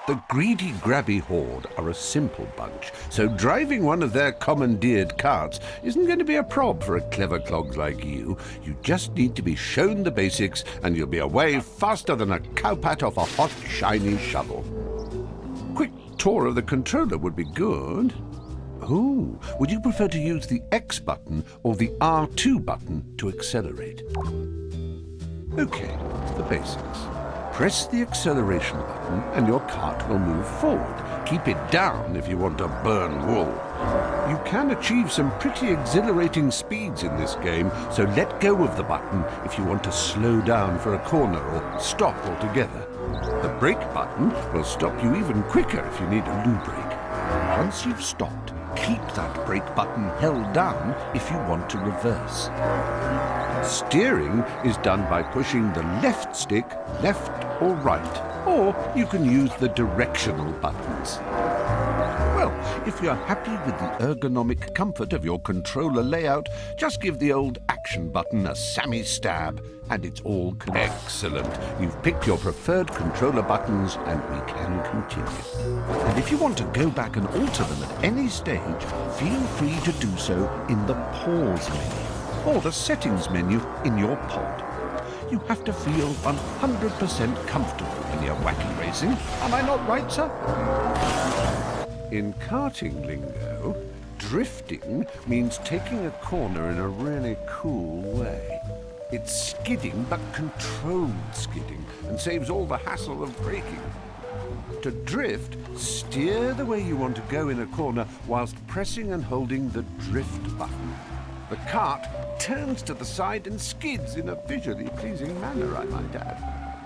The greedy, grabby horde are a simple bunch, so driving one of their commandeered carts isn't going to be a prob for a clever clogs like you. You just need to be shown the basics and you'll be away faster than a cowpat off a hot, shiny shovel. Quick tour of the controller would be good. Oh, would you prefer to use the X button or the R2 button to accelerate? Okay, the basics. Press the acceleration button and your cart will move forward. Keep it down if you want to burn wool. You can achieve some pretty exhilarating speeds in this game, so let go of the button if you want to slow down for a corner or stop altogether. The brake button will stop you even quicker if you need a loo brake. Once you've stopped, keep that brake button held down if you want to reverse. Steering is done by pushing the left stick left or right, or you can use the directional buttons. Well, if you're happy with the ergonomic comfort of your controller layout, just give the old action button a Sammy stab, and it's all connected. Excellent. You've picked your preferred controller buttons, and we can continue. And if you want to go back and alter them at any stage, feel free to do so in the pause menu, or the settings menu in your pod. You have to feel 100% comfortable when you're wacky racing. Am I not right, sir? In karting lingo, drifting means taking a corner in a really cool way. It's skidding, but controlled skidding, and saves all the hassle of braking. To drift, steer the way you want to go in a corner whilst pressing and holding the drift button. The cart turns to the side and skids in a visually pleasing manner, I might add.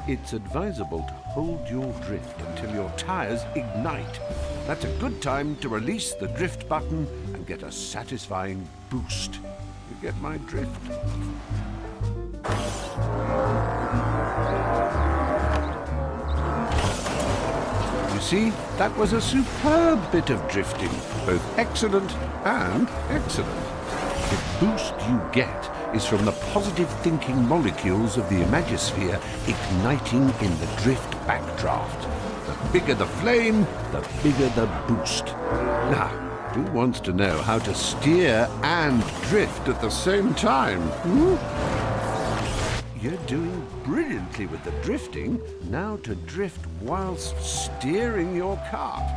It's advisable to hold your drift until your tires ignite. That's a good time to release the drift button and get a satisfying boost. You get my drift? You see, that was a superb bit of drifting, both excellent and excellent. The boost you get is from the positive thinking molecules of the imagosphere igniting in the drift backdraft. The bigger the flame, the bigger the boost. Now, who wants to know how to steer and drift at the same time? You're doing brilliantly with the drifting. Now to drift whilst steering your cart.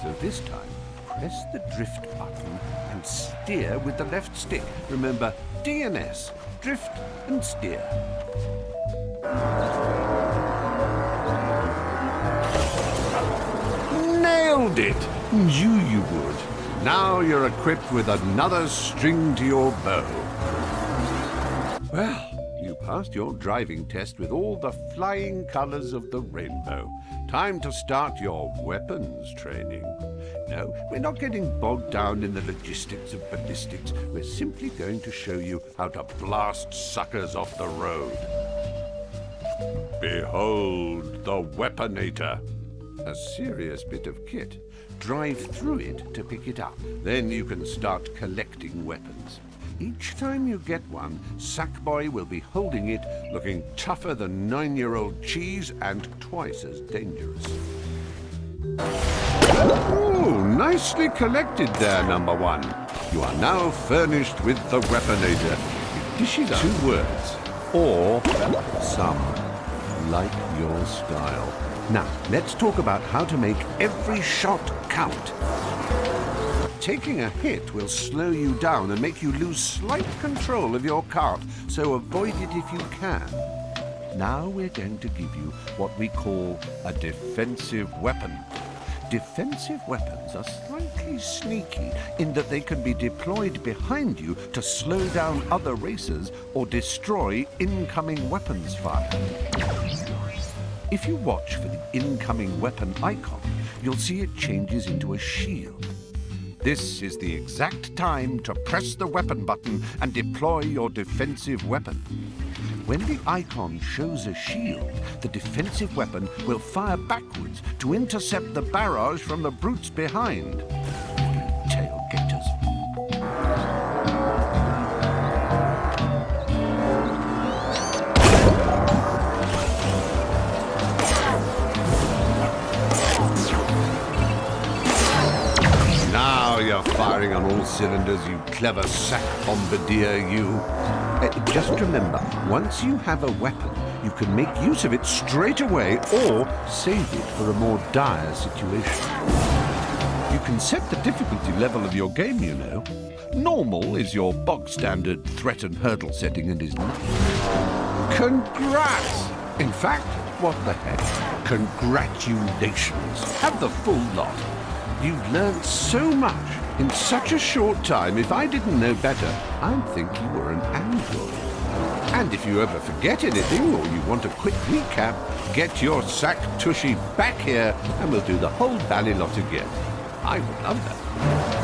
So this time, press the drift button and steer with the left stick. Remember, D&S, drift and steer. Nailed it! Knew you would. Now you're equipped with another string to your bow. Well, you passed your driving test with all the flying colours of the rainbow. Time to start your weapons training. No, we're not getting bogged down in the logistics of ballistics. We're simply going to show you how to blast suckers off the road. Behold the Weaponator. A serious bit of kit. Drive through it to pick it up. Then you can start collecting weapons. Each time you get one, Sackboy will be holding it, looking tougher than 9-year-old cheese and twice as dangerous. Oh, nicely collected there, number one. You are now furnished with the Weaponator. It dishes out 2 words, or some, like your style. Now, let's talk about how to make every shot count. Taking a hit will slow you down and make you lose slight control of your cart, so avoid it if you can. Now we're going to give you what we call a defensive weapon. Defensive weapons are slightly sneaky in that they can be deployed behind you to slow down other racers or destroy incoming weapons fire. If you watch for the incoming weapon icon, you'll see it changes into a shield. This is the exact time to press the weapon button and deploy your defensive weapon. When the icon shows a shield, the defensive weapon will fire backwards to intercept the barrage from the brutes behind. Tailgaters. firing on all cylinders, you clever sack bombardier, you. Just remember, once you have a weapon, you can make use of it straight away or save it for a more dire situation. You can set the difficulty level of your game, you know. Normal is your bog-standard threat and hurdle setting and is nothing. Congrats! In fact, what the heck? Congratulations. Have the full lot. You've learned so much in such a short time. If I didn't know better, I'd think you were an android. And if you ever forget anything or you want a quick recap, get your sack tushy back here and we'll do the whole bally lot again. I would love that.